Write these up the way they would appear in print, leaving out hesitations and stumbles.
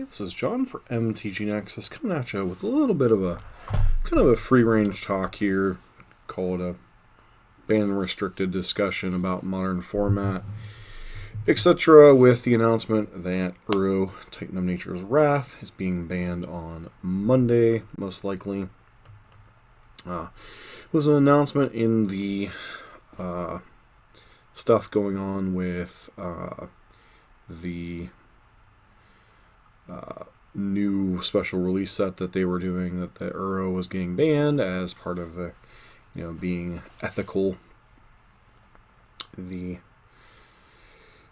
This is John for MTG Nexus coming at you with a little bit of a kind of a free range talk here. Call it a ban restricted discussion about modern format, etc. With the announcement that Uro, Titan of Nature's Wrath, is being banned on Monday, most likely. Was an announcement in the stuff going on with the new special release set that they were doing, that the Uro was getting banned as part of the, being ethical. The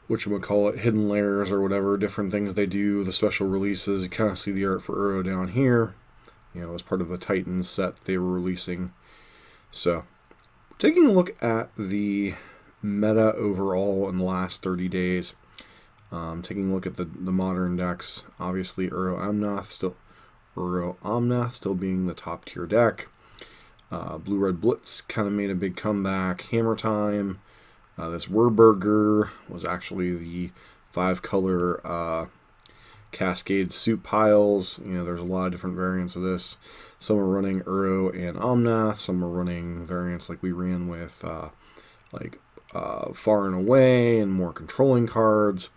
whatchamacallit, hidden layers or whatever, different things they do, the special releases. You kind of see the art for Uro down here. As part of the Titans set they were releasing. So, taking a look at the meta overall in the last 30 days. Taking a look at the modern decks, obviously Uro Omnath still being the top tier deck. Blue Red Blitz kind of made a big comeback. Hammer Time. This Werburger was actually the 5-color Cascade soup piles. There's a lot of different variants of this. Some are running Uro and Omnath. Some are running variants like we ran with Far and Away and more controlling cards.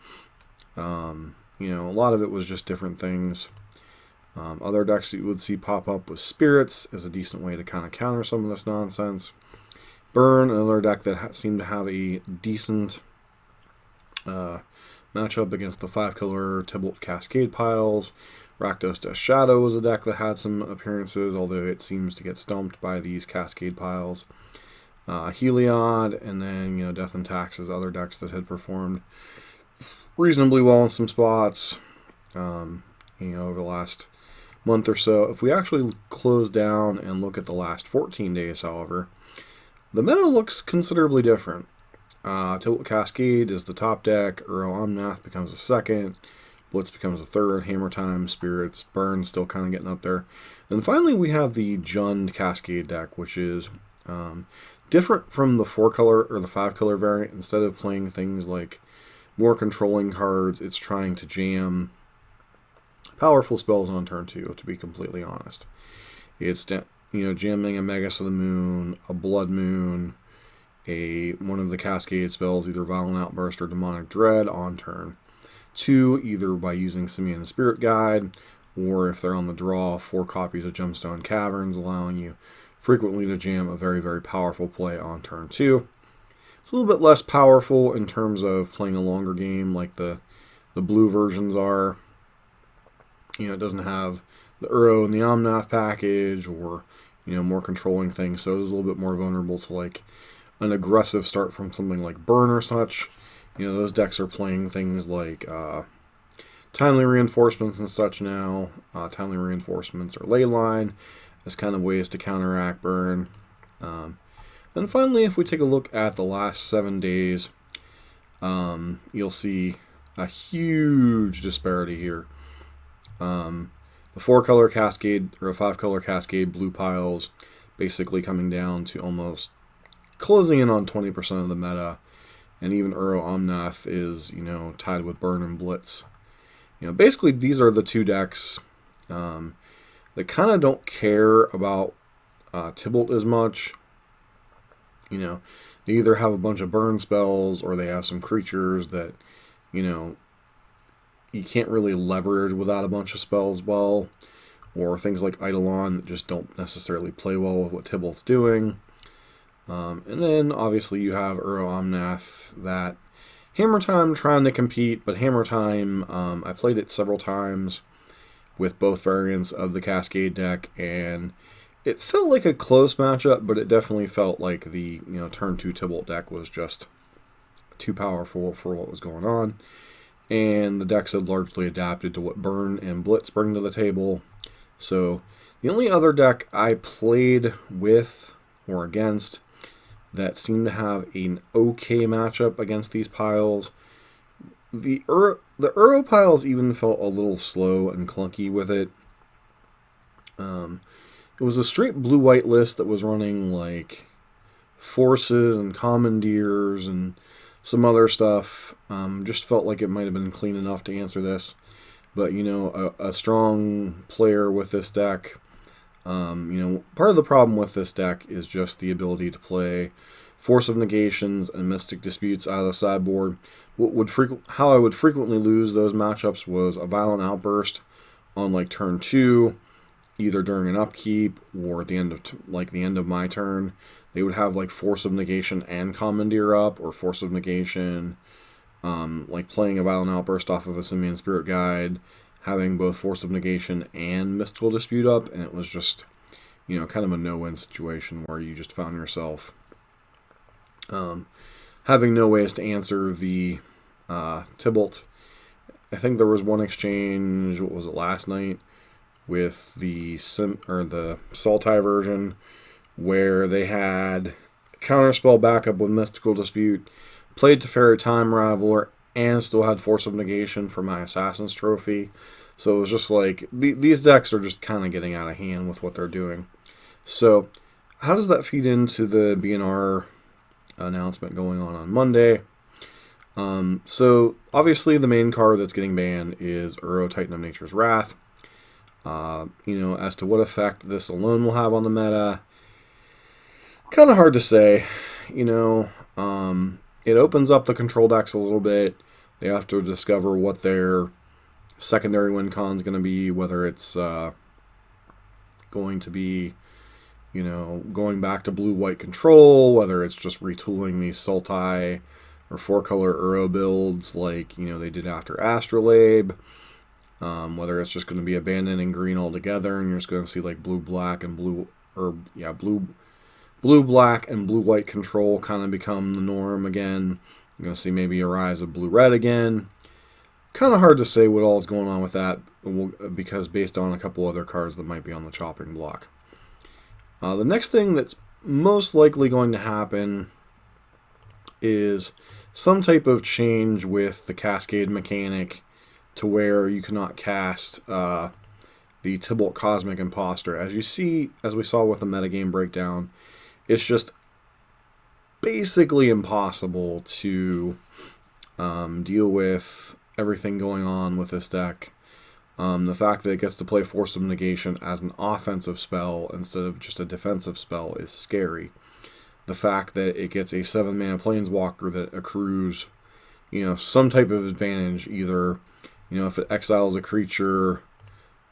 A lot of it was just different things. Other decks that you would see pop up with Spirits is a decent way to kind of counter some of this nonsense. Burn, another deck that seemed to have a decent matchup against the 5-color Tibalt Cascade piles. Rakdos Death Shadow was a deck that had some appearances, although it seems to get stumped by these Cascade piles. Heliod, and then Death and Taxes, other decks that had performed reasonably well in some spots over the last month or so. If we actually close down and look at the last 14 days, however, the meta looks considerably different. Tibalt Cascade is the top deck, Uro Omnath becomes the second, Blitz becomes the third, Hammer Time, Spirits, Burn still kind of getting up there. And finally we have the Jund Cascade deck, which is different from the 4-color or the 5-color variant. Instead of playing things like more controlling cards, it's trying to jam powerful spells on turn 2, to be completely honest. It's jamming a Magus of the Moon, a Blood Moon, one of the Cascade spells, either Violent Outburst or Demonic Dread on turn 2, either by using Simian and Spirit Guide, or if they're on the draw, 4 copies of Gemstone Caverns, allowing you frequently to jam a very, very powerful play on turn 2. It's a little bit less powerful in terms of playing a longer game like the blue versions are. It doesn't have the Uro and the Omnath package or, more controlling things, so it is a little bit more vulnerable to like an aggressive start from something like Burn or such. Those decks are playing things like Timely Reinforcements and such now. Timely Reinforcements or Leyline as kind of ways to counteract Burn. And finally, if we take a look at the last 7 days, you'll see a huge disparity here. The 4-color Cascade or 5-color Cascade blue piles basically coming down to almost closing in on 20% of the meta, and even Uro Omnath is tied with Burn and Blitz. Basically these are the two decks that kind of don't care about Tibalt as much. They either have a bunch of burn spells or they have some creatures that, you can't really leverage without a bunch of spells well, or things like Eidolon that just don't necessarily play well with what Tibalt's doing. And then obviously you have Uro Omnath, that Hammer Time trying to compete, but Hammer Time, I played it several times with both variants of the Cascade deck, and it felt like a close matchup, but it definitely felt like the turn 2 Tibalt deck was just too powerful for what was going on. And the decks had largely adapted to what Burn and Blitz bring to the table. So the only other deck I played with or against that seemed to have an okay matchup against these piles, the Uro piles even felt a little slow and clunky with it. It was a straight blue-white list that was running like Forces and Commandeers and some other stuff. Just felt like it might have been clean enough to answer this. But, a strong player with this deck, part of the problem with this deck is just the ability to play Force of Negations and Mystic Disputes out of the sideboard. How I would frequently lose those matchups was a Violent Outburst on like turn 2, either during an upkeep or at the end of the end of my turn. They would have like Force of Negation and Commandeer up, or Force of Negation, like playing a Violent Outburst off of a Simian Spirit Guide, having both Force of Negation and Mystical Dispute up, and it was just, kind of a no-win situation where you just found yourself having no ways to answer the Tibalt. I think there was one exchange, what was it, last night, with the Sultai version, where they had Counterspell backup with Mystical Dispute, played Teferi Time Raveler, and still had Force of Negation for my Assassin's Trophy. So it was just like, these decks are just kind of getting out of hand with what they're doing. So how does that feed into the BNR announcement going on Monday? So obviously the main card that's getting banned is Uro, Titan of Nature's Wrath. As to what effect this alone will have on the meta, kind of hard to say. It opens up the control decks a little bit. They have to discover what their secondary win con is going to be, whether it's going to be, going back to blue-white control, whether it's just retooling these Sultai or 4-color Uro builds like, they did after Astrolabe, whether it's just going to be abandoning green altogether and you're just going to see like blue-black and blue-black and blue-white control kind of become the norm again. You're going to see maybe a rise of blue-red again. Kind of hard to say what all is going on with that, because based on a couple other cards that might be on the chopping block. The next thing that's most likely going to happen is some type of change with the Cascade mechanic to where you cannot cast the Tibalt Cosmic Imposter. As we saw with the metagame breakdown, it's just basically impossible to deal with everything going on with this deck. The fact that it gets to play Force of Negation as an offensive spell instead of just a defensive spell is scary. The fact that it gets a 7-mana Planeswalker that accrues, some type of advantage, either, if it exiles a creature,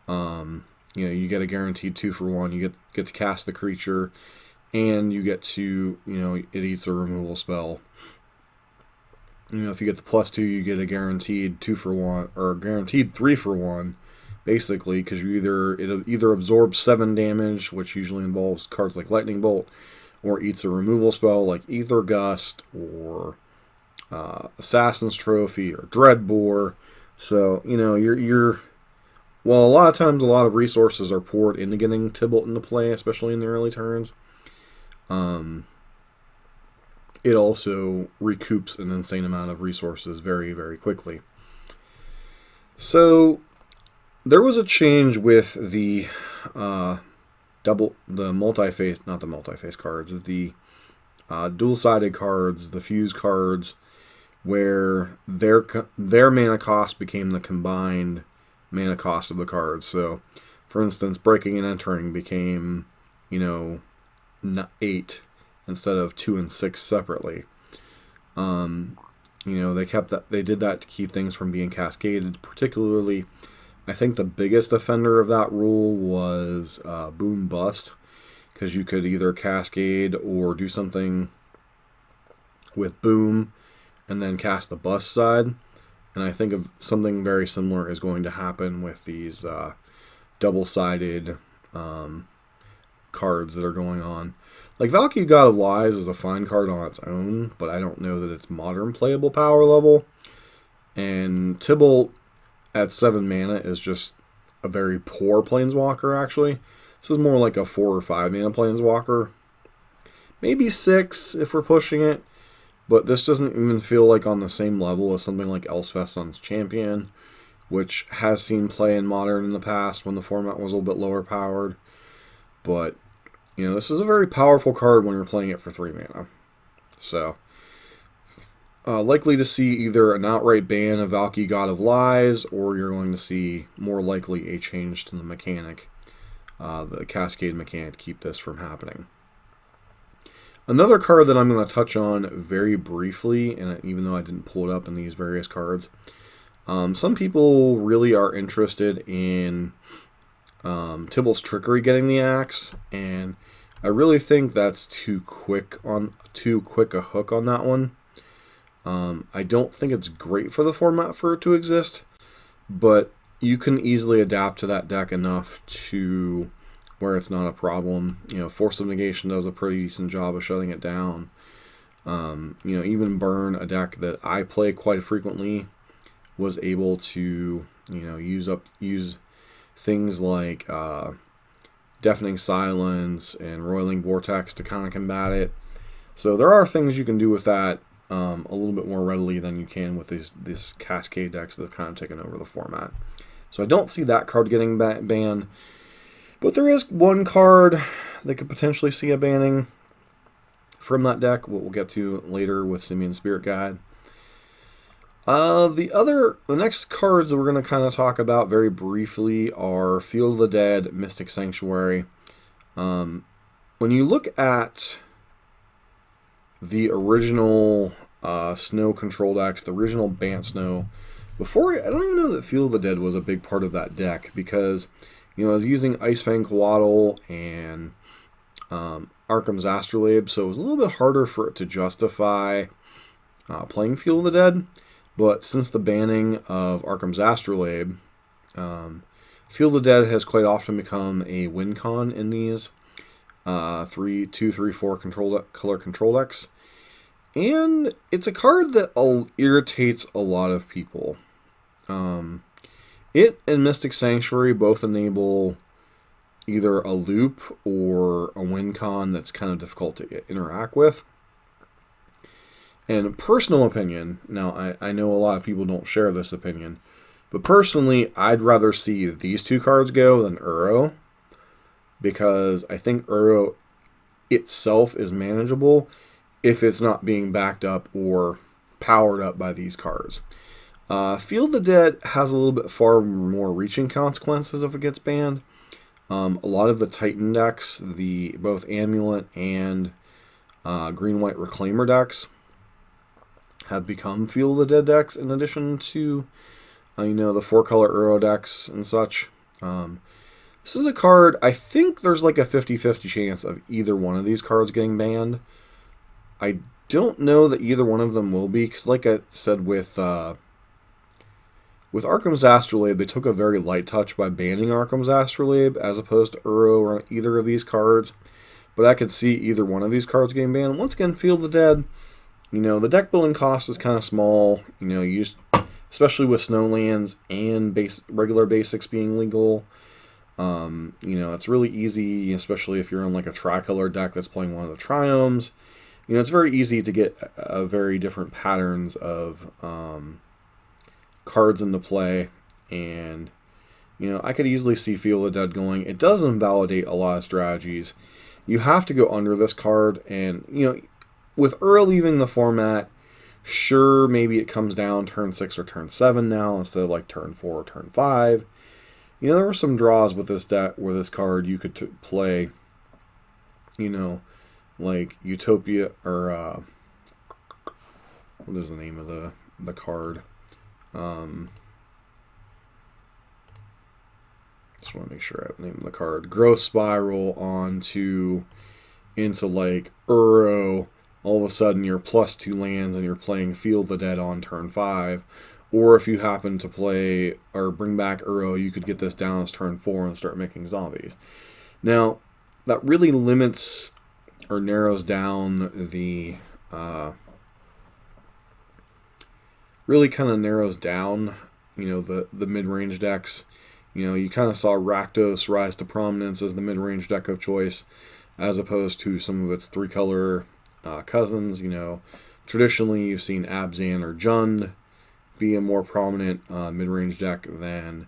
you get a guaranteed 2-for-1, you get to cast the creature, and you get to, it eats a removal spell. If you get the +2, you get a guaranteed 2-for-1, or a guaranteed 3-for-1, basically, because it either absorbs 7 damage, which usually involves cards like Lightning Bolt, or eats a removal spell like Ether Gust, or Assassin's Trophy, or Dreadbore. So, well, a lot of times a lot of resources are poured into getting Tibalt into play, especially in the early turns. It also recoups an insane amount of resources very, very quickly. So there was a change with the multi-face, not the multi-face cards, the dual-sided cards, the fuse cards, where their mana cost became the combined mana cost of the cards. So, for instance, Breaking and Entering became, 8 instead of 2 and 6 separately. They did that to keep things from being cascaded. Particularly, I think the biggest offender of that rule was Boom Bust, because you could either cascade or do something with Boom and then cast the Bust side. And I think of something very similar is going to happen with these double-sided cards that are going on. Like, Valki, God of Lies is a fine card on its own, but I don't know that it's modern playable power level. And Tibalt at 7 mana is just a very poor Planeswalker, actually. This is more like a 4 or 5 mana Planeswalker. Maybe 6 if we're pushing it, but this doesn't even feel like on the same level as something like Elspeth Sun's Champion, which has seen play in Modern in the past when the format was a little bit lower powered. But this is a very powerful card when you're playing it for 3 mana. So, likely to see either an outright ban of Valki, God of Lies, or you're going to see more likely a change to the mechanic, the Cascade mechanic, to keep this from happening. Another card that I'm going to touch on very briefly, and even though I didn't pull it up in these various cards, some people really are interested in Tibalt's Trickery getting the axe, and I really think that's too quick a hook on that one. I don't think it's great for the format for it to exist, but you can easily adapt to that deck enough to where it's not a problem. Force of Negation does a pretty decent job of shutting it down. Even Burn, a deck that I play quite frequently, was able to use things like Deafening Silence and Roiling Vortex to kind of combat it. So there are things you can do with that a little bit more readily than you can with these Cascade decks that have kind of taken over the format. So I don't see that card getting banned. But there is one card that could potentially see a banning from that deck, what we'll get to later with Simian Spirit Guide. The next cards that we're going to kind of talk about very briefly are Field of the Dead, Mystic Sanctuary. When you look at the original Snow control decks, the original Bant Snow, I don't even know that Field of the Dead was a big part of that deck, because I was using Icefang Coatl and Arcum's Astrolabe, so it was a little bit harder for it to justify playing Field of the Dead. But since the banning of Arcum's Astrolabe, Field of the Dead has quite often become a win con in these 2, 3, 4 color control decks. And it's a card that irritates a lot of people. It and Mystic Sanctuary both enable either a loop or a win con that's kind of difficult to interact with. And personal opinion, now I know a lot of people don't share this opinion, but personally I'd rather see these two cards go than Uro, because I think Uro itself is manageable if it's not being backed up or powered up by these cards. Field of the Dead has a little bit far more reaching consequences if it gets banned. A lot of the Titan decks, both Amulet and Green-White Reclaimer decks, have become Field of the Dead decks in addition to, the 4-color Uro decks and such. This is a card, I think there's like a 50-50 chance of either one of these cards getting banned. I don't know that either one of them will be, because like I said with Arcum's Astrolabe, they took a very light touch by banning Arcum's Astrolabe as opposed to Uro or either of these cards. But I could see either one of these cards getting banned. Once again, Field of the Dead, the deck building cost is kind of small. Especially with Snowlands and regular basics being legal. It's really easy, especially if you're in like a tricolor deck that's playing one of the triomes. It's very easy to get very different patterns of cards into play, and I could easily see Field of the Dead going. It does invalidate a lot of strategies. You have to go under this card, and with Uro leaving the format, sure, maybe it comes down turn 6 or turn 7 now instead of like turn 4 or turn 5. There were some draws with this deck where this card you could play, like Utopia, or what is the name of the card? Just want to make sure I have the name of the card. Growth Spiral into like Uro. All of a sudden you're +2 lands and you're playing Field of the Dead on turn 5. Or if you happen to play or bring back Uro, you could get this down as turn 4 and start making zombies. Now, that really limits or narrows down the the mid-range decks. You kind of saw Rakdos rise to prominence as the mid-range deck of choice, as opposed to some of its 3-color cousins. Traditionally you've seen Abzan or Jund be a more prominent mid-range deck than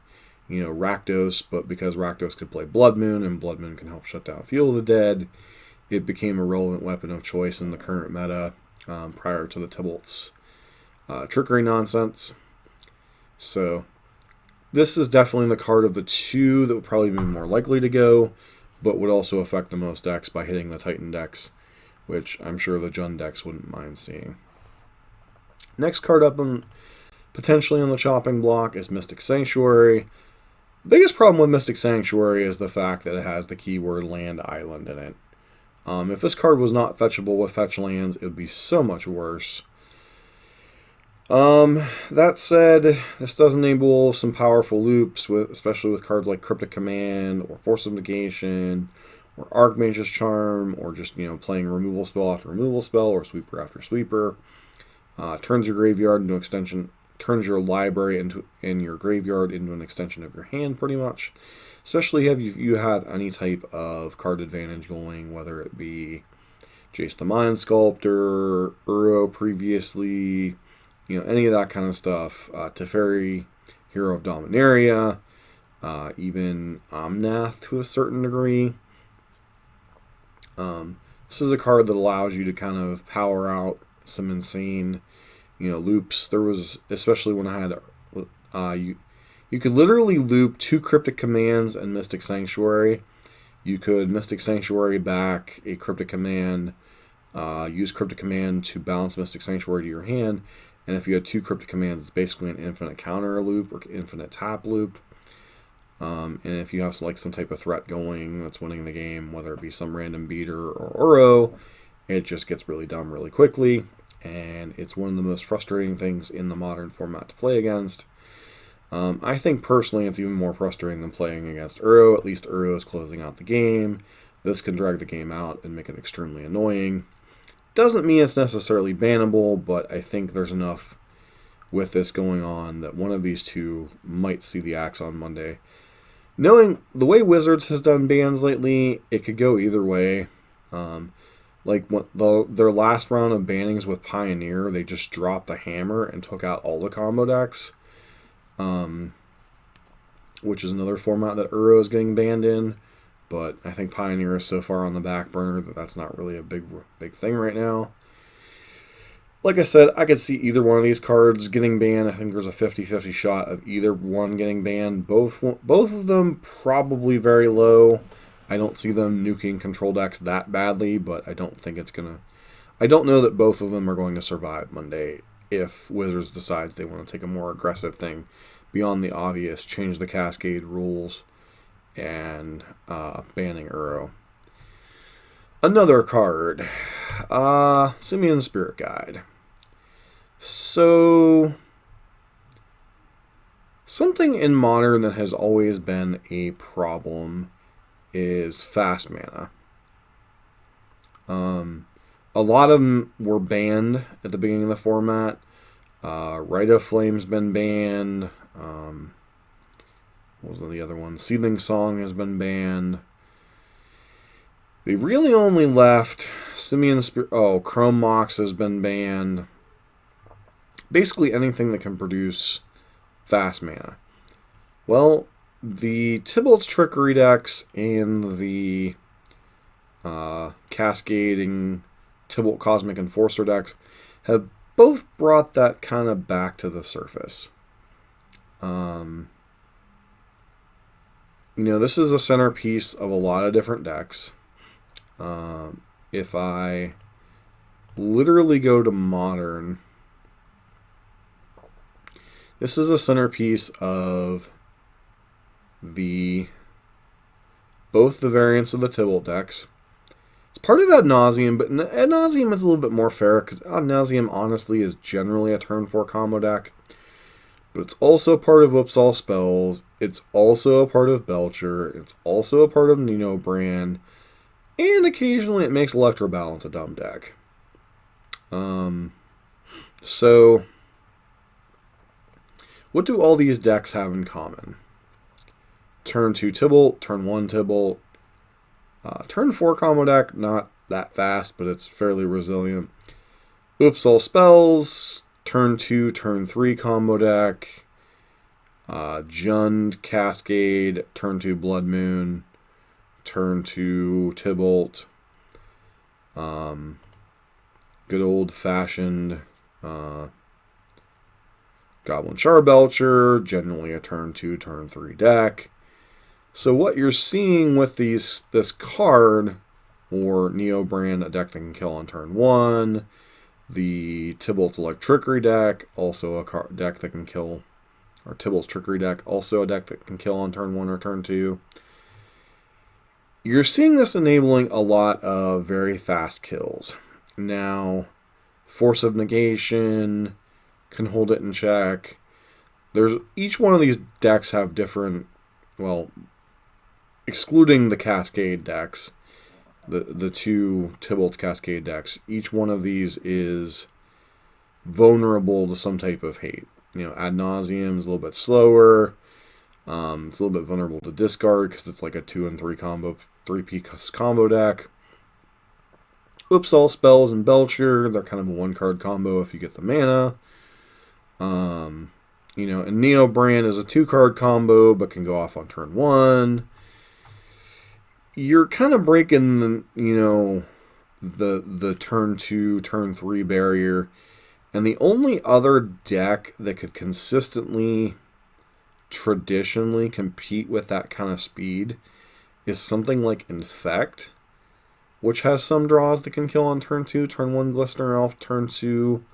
Rakdos, but because Rakdos could play Blood Moon and Blood Moon can help shut down Field of the Dead, it became a relevant weapon of choice in the current meta prior to the Tibalt's trickery nonsense. So this is definitely the card of the two that would probably be more likely to go, but would also affect the most decks by hitting the Titan decks, which I'm sure the Jund decks wouldn't mind seeing. Next card up potentially on the chopping block is Mystic Sanctuary. The biggest problem with Mystic Sanctuary is the fact that it has the keyword land island in it. If this card was not fetchable with fetch lands, it would be so much worse. That said, this does enable some powerful loops, especially with cards like Cryptic Command, or Force of Negation, or Archmage's Charm, or just, playing removal spell after removal spell, or sweeper after sweeper. Turns your graveyard into extension, turns your library in your graveyard into an extension of your hand, pretty much. Especially if you have any type of card advantage going, whether it be Jace the Mind Sculptor, Uro previously, any of that kind of stuff. Teferi, Hero of Dominaria, even Omnath to a certain degree. This is a card that allows you to kind of power out some insane, loops. There was, especially when I had, you could literally loop 2 Cryptic Commands and Mystic Sanctuary. You could Mystic Sanctuary back a Cryptic Command, use Cryptic Command to bounce Mystic Sanctuary to your hand, and if you had 2 Cryptic Commands, it's basically an infinite counter loop or infinite tap loop. And if you have some type of threat going that's winning the game, whether it be some random beater or Uro, it just gets really dumb really quickly. And it's one of the most frustrating things in the modern format to play against. I think personally it's even more frustrating than playing against Uro. At least Uro is closing out the game. This can drag the game out and make it extremely annoying. Doesn't mean it's necessarily bannable, but I think there's enough with this going on that one of these two might see the axe on Monday. Knowing the way Wizards has done bans lately, it could go either way. Their last round of bannings with Pioneer, they just dropped the hammer and took out all the combo decks, which is another format that Uro is getting banned in. But I think Pioneer is so far on the back burner that that's not really a big thing right now. Like I said, I could see either one of these cards getting banned. I think there's a 50-50 shot of either one getting banned. Both of them probably very low. I don't see them nuking control decks that badly, but I don't think it's going to... I don't know that both of them are going to survive Monday if Wizards decides they want to take a more aggressive thing beyond the obvious, change the Cascade rules, and banning Uro. Another card, Simian Spirit Guide. So, something in Modern that has always been a problem is fast mana. A lot of them were banned at the beginning of the format. Rite of Flame's been banned. What was the other one? Seething Song has been banned. They really only left Simian Spirit... Oh, Chrome Mox has been banned. Basically anything that can produce fast mana. Well, the Tibalt's Trickery decks and the Cascading Tibalt Cosmic Enforcer decks have both brought that kind of back to the surface. This is a centerpiece of a lot of different decks. If I literally go to Modern, this is a centerpiece of both the variants of the Tibalt decks. It's part of Ad Nauseam, but Ad Nauseam is a little bit more fair because Ad Nauseam honestly is generally a turn 4 combo deck. But it's also part of Whoops All Spells. It's also a part of Belcher. It's also a part of Nino Brand. And occasionally it makes Electrobalance a dumb deck. So, what do all these decks have in common? Turn 2 Tibalt, turn 1 Tibalt. Turn 4 combo deck, not that fast, but it's fairly resilient. Oops All Spells, turn 2, turn 3 combo deck. Jund, Cascade, turn 2 Blood Moon, turn 2 Tibalt. Good old fashioned Goblin Charbelcher, generally a turn 2, turn 3 deck. So what you're seeing with this card, or Neobrand, a deck that can kill on turn 1, the Tibalt's Electrickery deck, also a deck that can kill, or Tibalt's Trickery deck, also a deck that can kill on turn 1 or turn 2. You're seeing this enabling a lot of very fast kills. Now, Force of Negation can hold it in check. Each one of these decks have different, well, excluding the Cascade decks, the two Tibalt's Cascade decks, each one of these is vulnerable to some type of hate. Ad Nauseam is a little bit slower. It's a little bit vulnerable to discard because it's like a 2 and 3 combo, 3-piece combo deck. Oops, All Spells and Belcher, they're kind of a 1-card combo if you get the mana. And Neobrand is a 2-card combo, but can go off on turn 1. You're kind of breaking the turn 2, turn 3 barrier. And the only other deck that could consistently, traditionally compete with that kind of speed is something like Infect, which has some draws that can kill on turn 2, turn 1 Glistener Elf, turn 2,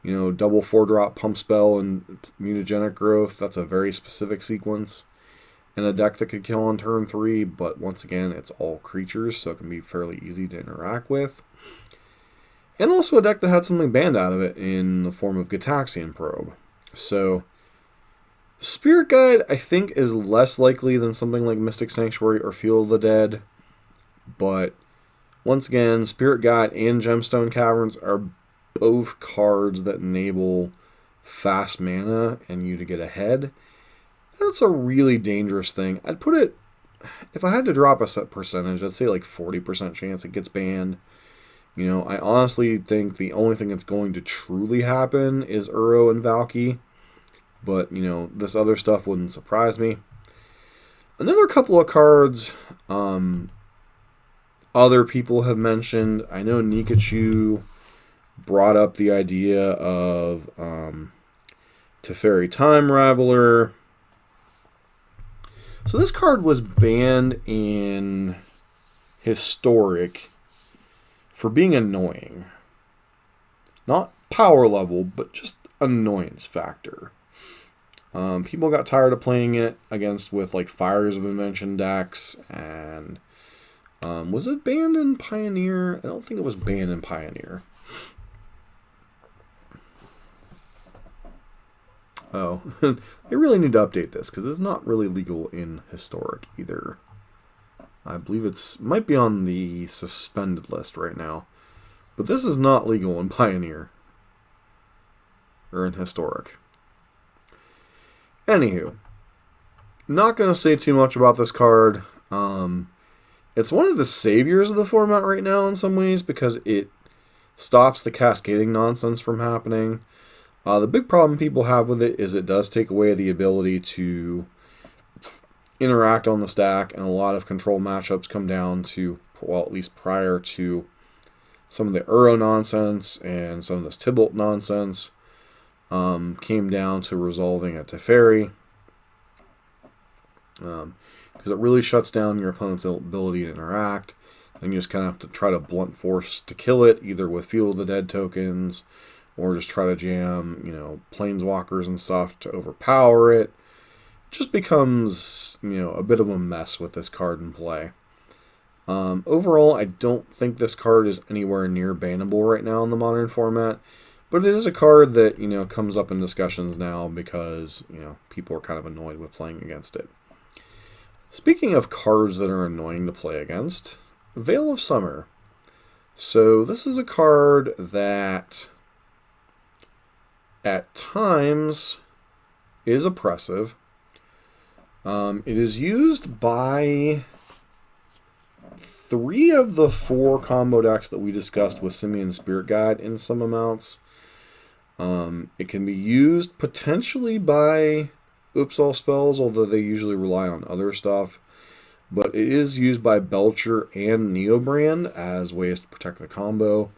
double 4-drop Pump Spell and Mutagenic Growth. That's a very specific sequence. And a deck that could kill on turn 3, but once again, it's all creatures, so it can be fairly easy to interact with. And also a deck that had something banned out of it in the form of Gitaxian Probe. So, Spirit Guide, I think, is less likely than something like Mystic Sanctuary or Field of the Dead. But, once again, Spirit Guide and Gemstone Caverns are both cards that enable fast mana and you to get ahead. That's a really dangerous thing. I'd put it, if I had to drop a set percentage, I'd say like 40% chance it gets banned. I honestly think the only thing that's going to truly happen is Uro and Valki. But, this other stuff wouldn't surprise me. Another couple of cards other people have mentioned. I know Nikachu brought up the idea of Teferi Time Raveler. So this card was banned in Historic for being annoying. Not power level, but just annoyance factor. People got tired of playing it with like Fires of Invention decks, and was it banned in Pioneer? I don't think it was banned in Pioneer. Oh, they really need to update this because it's not really legal in Historic either. I believe might be on the suspended list right now, but this is not legal in Pioneer or in Historic. Anywho, not going to say too much about this card. It's one of the saviors of the format right now in some ways because it stops the cascading nonsense from happening. The big problem people have with it is it does take away the ability to interact on the stack, and a lot of control matchups come down to, well, at least prior to some of the Uro nonsense and some of this Tibalt nonsense, came down to resolving a Teferi. Because it really shuts down your opponent's ability to interact, and you just kind of have to try to blunt force to kill it, either with Field of the Dead tokens, or just try to jam, planeswalkers and stuff to overpower it. It just becomes, a bit of a mess with this card in play. Overall, I don't think this card is anywhere near bannable right now in the modern format, but it is a card that, comes up in discussions now because, people are kind of annoyed with playing against it. Speaking of cards that are annoying to play against, Veil of Summer. So this is a card that at times is oppressive. It is used by 3 of the 4 combo decks that we discussed with Simian Spirit Guide in some amounts. It can be used potentially by Oops All Spells, although they usually rely on other stuff. But it is used by Belcher and Neobrand as ways to protect the combo.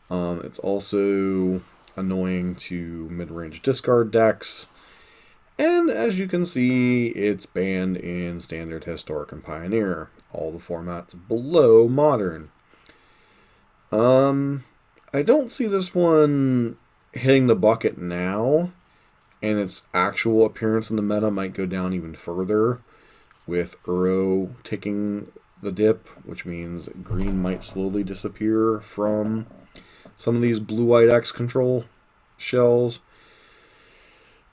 It's also annoying to mid-range discard decks. And as you can see, it's banned in Standard, Historic, and Pioneer. All the formats below Modern. I don't see this one hitting the bucket now, and its actual appearance in the meta might go down even further, with Uro taking the dip, which means green might slowly disappear from some of these blue-white X control shells.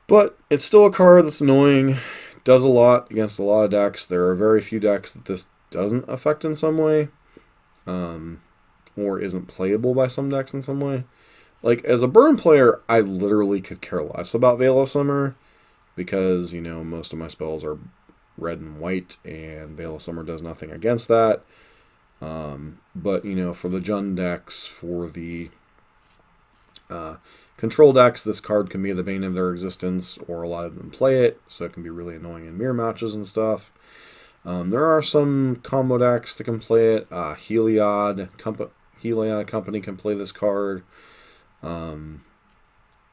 But it's still a card that's annoying, does a lot against a lot of decks. There are very few decks that this doesn't affect in some way, or isn't playable by some decks in some way. Like, as a burn player, I literally could care less about Veil of Summer, because, most of my spells are red and white, and Veil of Summer does nothing against that. But, for the Jund decks, for the control decks, this card can be the bane of their existence, or a lot of them play it, so it can be really annoying in mirror matches and stuff. There are some combo decks that can play it. Heliod Company can play this card. I'm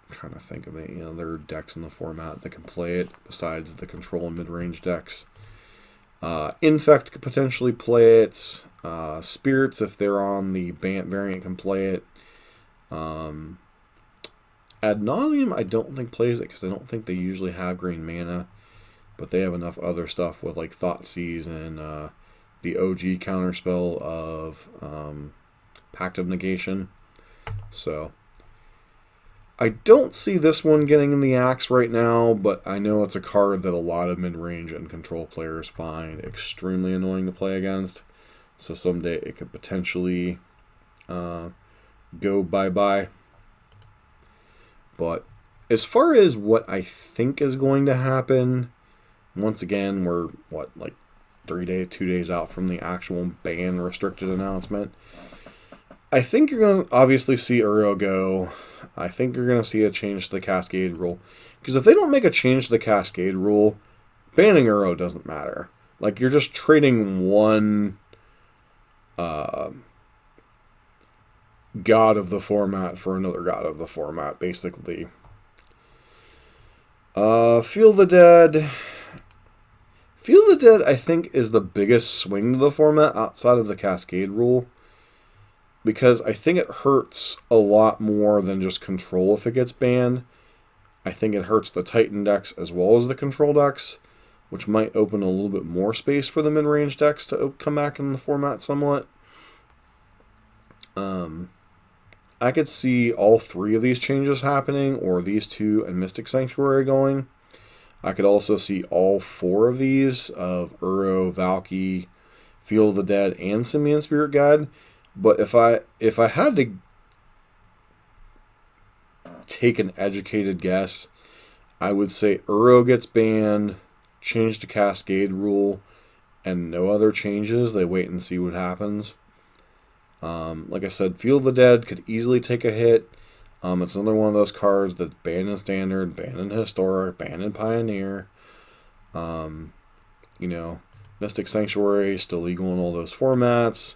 trying to think of any other decks in the format that can play it besides the control and mid-range decks. Infect could potentially play it. Spirits, if they're on the Bant variant, can play it. Ad Nauseam, I don't think plays it because I don't think they usually have green mana, but they have enough other stuff with like Thoughtseize and the OG counterspell of Pact of Negation. So I don't see this one getting in the axe right now, but I know it's a card that a lot of mid-range and control players find extremely annoying to play against. So someday it could potentially go bye-bye. But as far as what I think is going to happen, once again, we're, 2 days out from the actual ban restricted announcement. I think you're going to obviously see Uro go. I think you're going to see a change to the Cascade rule. Because if they don't make a change to the Cascade rule, banning Uro doesn't matter. Like, you're just trading one god of the format for another god of the format, basically. Feel the Dead. Feel the Dead, I think, is the biggest swing to the format outside of the Cascade rule. Because I think it hurts a lot more than just control if it gets banned. I think it hurts the Titan decks as well as the control decks, which might open a little bit more space for the mid-range decks to come back in the format somewhat. I could see all 3 of these changes happening, or these 2 and Mystic Sanctuary going. I could also see all 4 of these, of Uro, Valki, Feel the Dead, and Simian Spirit Guide. But if I had to take an educated guess, I would say Uro gets banned, change the Cascade rule, and no other changes. They wait and see what happens. Like I said, Feel the Dead could easily take a hit. It's another one of those cards that's banned in Standard, banned in Historic, banned in Pioneer. Mystic Sanctuary still legal in all those formats.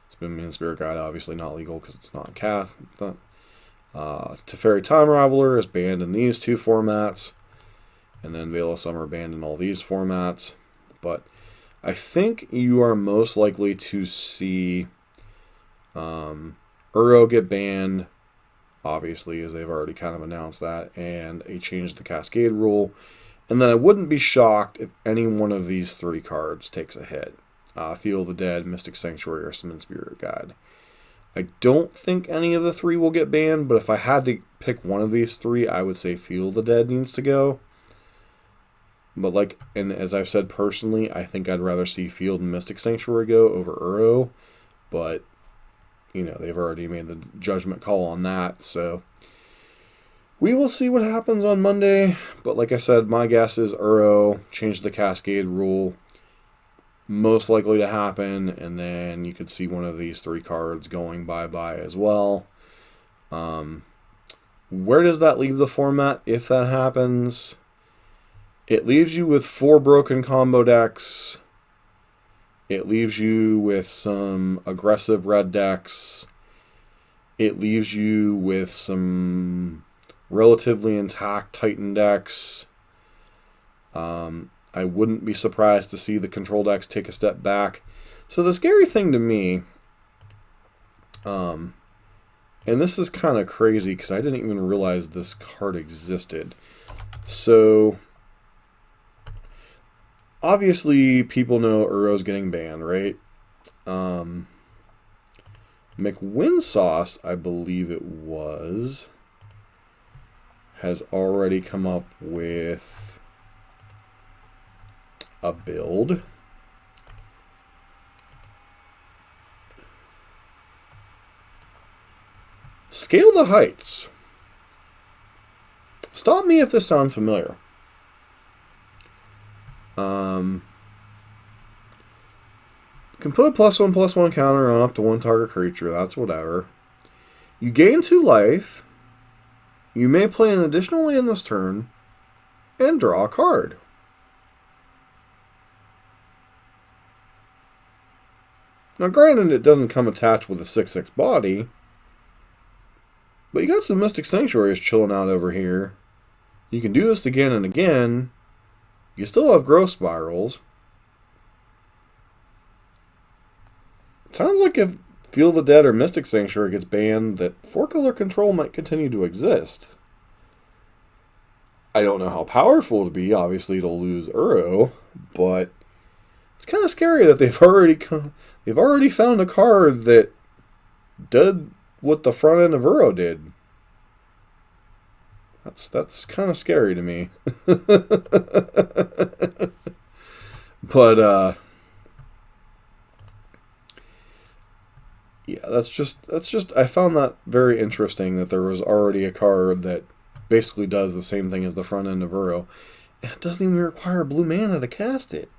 Simian Spirit Guide obviously not legal because it's not Cath. Teferi Time Raveler is banned in these 2 formats. And then Veil of Summer banned in all these formats. But I think you are most likely to see Uro get banned, obviously, as they've already kind of announced that, and a change to the Cascade rule. And then I wouldn't be shocked if any one of these 3 cards takes a hit. Feel the Dead, Mystic Sanctuary, or Simian Spirit Guide. I don't think any of the 3 will get banned, but if I had to pick one of these 3, I would say Feel the Dead needs to go. But and as I've said personally, I think I'd rather see Field and Mystic Sanctuary go over Uro. But, they've already made the judgment call on that, so we will see what happens on Monday. But like I said, my guess is Uro, change the Cascade rule, most likely to happen, and then you could see one of these 3 cards going bye-bye as well. Where does that leave the format if that happens? It leaves you with 4 broken combo decks. It leaves you with some aggressive red decks. it leaves you with some relatively intact Titan decks. I wouldn't be surprised to see the control decks take a step back. So the scary thing to me, and this is kind of crazy because I didn't even realize this card existed. So obviously people know Uro's getting banned, right? McWinsauce, I believe it was, has already come up with a build. Scale the Heights. Stop me if this sounds familiar. Can put a +1/+1 counter on up to one target creature. That's whatever. You gain 2 life. You may play an additional land this turn and draw a card. Now, granted, it doesn't come attached with a 6/6 body, but you got some Mystic Sanctuaries chilling out over here. You can do this again and again. You still have Growth Spirals. It sounds like if Feel the Dead or Mystic Sanctuary gets banned, that 4-color control might continue to exist. I don't know how powerful it'll be. Obviously, it'll lose Uro, but it's kind of scary that they've already found a card that did what the front end of Uro did. That's kind of scary to me. But yeah, that's just I found that very interesting that there was already a card that basically does the same thing as the front end of Uro, and it doesn't even require blue mana to cast it.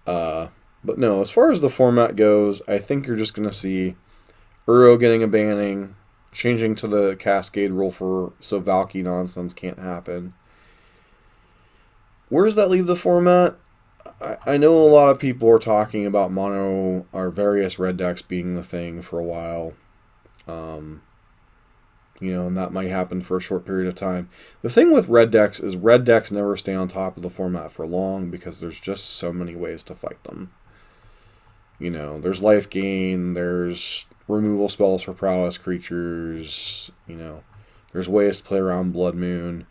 But no, as far as the format goes, I think you're just going to see Uro getting a banning, changing to the Cascade rule so Valki nonsense can't happen. Where does that leave the format? I know a lot of people are talking about mono or various red decks being the thing for a while. And that might happen for a short period of time. The thing with red decks is red decks never stay on top of the format for long because there's just so many ways to fight them. There's life gain, there's removal spells for prowess creatures, there's ways to play around Blood Moon.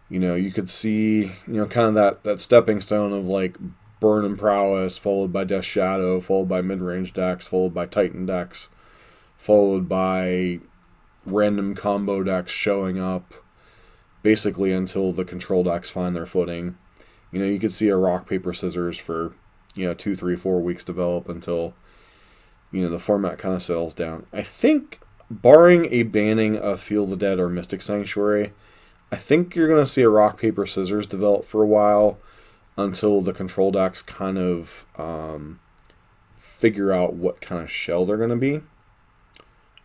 You could see, kind of that stepping stone of like Burn and Prowess, followed by Death Shadow, followed by mid-range decks, followed by Titan decks, followed by random combo decks showing up, basically until the control decks find their footing. You could see a rock, paper, scissors for 2, 3, 4 weeks develop until the format kind of settles down. I think, barring a banning of Feel the Dead or Mystic Sanctuary, I think you're going to see a rock, paper, scissors develop for a while until the control decks kind of figure out what kind of shell they're going to be.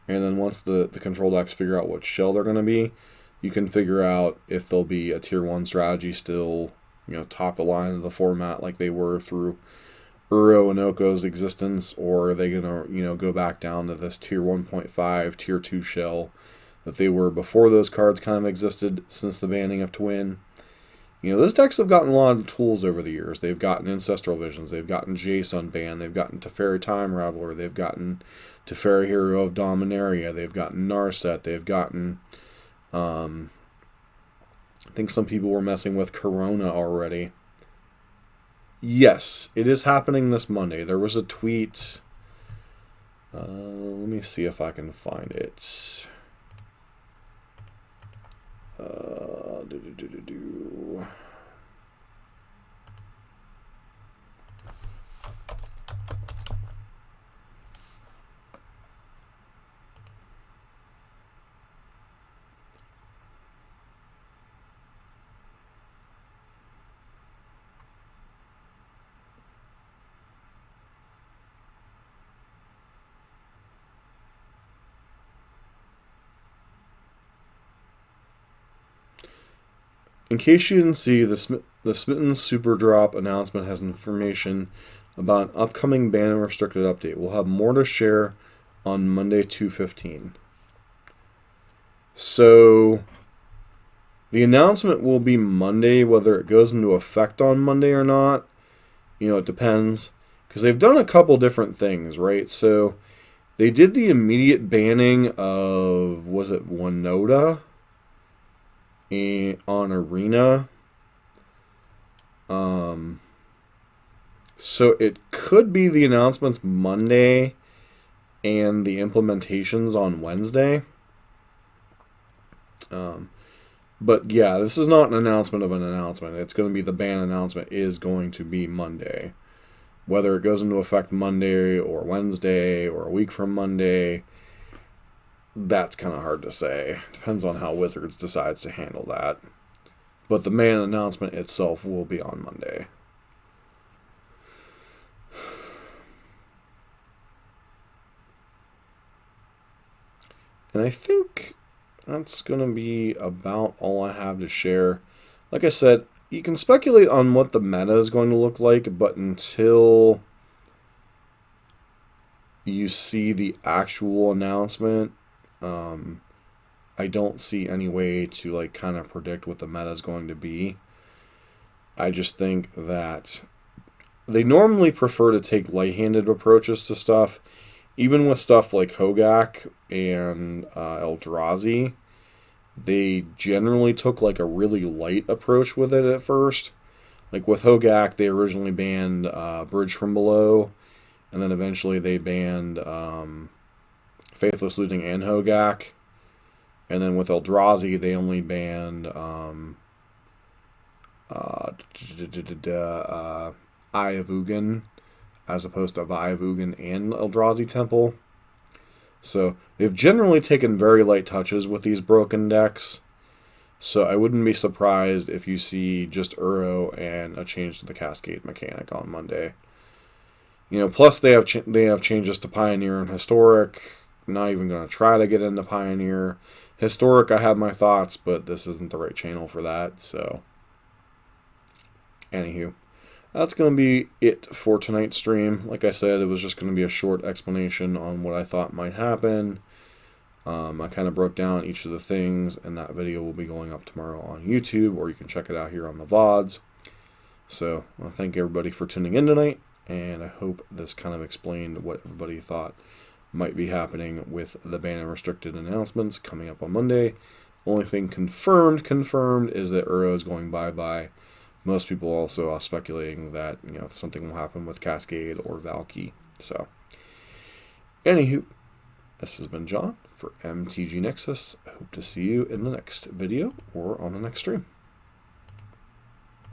And then once the control decks figure out what shell they're going to be, you can figure out if they'll be a tier 1 strategy still, top of line of the format like they were through Uro and Oko's existence, or are they going to, go back down to this tier 1.5, tier 2 shell that they were before those cards kind of existed since the banning of Twin. Those decks have gotten a lot of tools over the years. They've gotten Ancestral Visions, they've gotten Jace unbanned, they've gotten Teferi Time Raveler, they've gotten Teferi Hero of Dominaria, they've gotten Narset, they've gotten, I think some people were messing with Corona already. Yes, it is happening this Monday. There was a tweet, let me see if I can find it. In case you didn't see, the Smitten Super Drop announcement has information about an upcoming ban and restricted update. We'll have more to share on Monday, 2:15. So the announcement will be Monday. Whether it goes into effect on Monday or not, it depends. Because they've done a couple different things, right? So they did the immediate banning of, was it Winota on Arena? So it could be the announcements Monday and the implementations on Wednesday. But yeah, this is not an announcement of an announcement. It's going to be the ban announcement is going to be Monday. Whether it goes into effect Monday or Wednesday or a week from Monday, that's kind of hard to say. Depends on how Wizards decides to handle that. But the ban announcement itself will be on Monday. And I think that's going to be about all I have to share. Like I said, you can speculate on what the meta is going to look like, but until you see the actual announcement, I don't see any way to kind of predict what the meta is going to be. I just think that they normally prefer to take light-handed approaches to stuff. Even with stuff like Hogak and Eldrazi, they generally took a really light approach with it at first. Like with Hogak, they originally banned Bridge from Below, and then eventually they banned Faithless Looting and Hogak. And then with Eldrazi, they only banned Eye of Ugin, as opposed to Eye of Ugin and Eldrazi Temple. So they've generally taken very light touches with these broken decks. So I wouldn't be surprised if you see just Uro and a change to the Cascade mechanic on Monday. Plus they have changes to Pioneer and Historic. Not even going to try to get into Pioneer. Historic, I have my thoughts, but this isn't the right channel for that. So, anywho, that's going to be it for tonight's stream. Like I said, it was just going to be a short explanation on what I thought might happen. I kind of broke down each of the things, and that video will be going up tomorrow on YouTube, or you can check it out here on the VODs. So, I want to thank everybody for tuning in tonight, and I hope this kind of explained what everybody thought might be happening with the ban and restricted announcements coming up on Monday. Only thing confirmed is that Uro is going bye-bye. Most people also are speculating that something will happen with Cascade or Valki. So, anywho, this has been John for MTG Nexus. I hope to see you in the next video or on the next stream.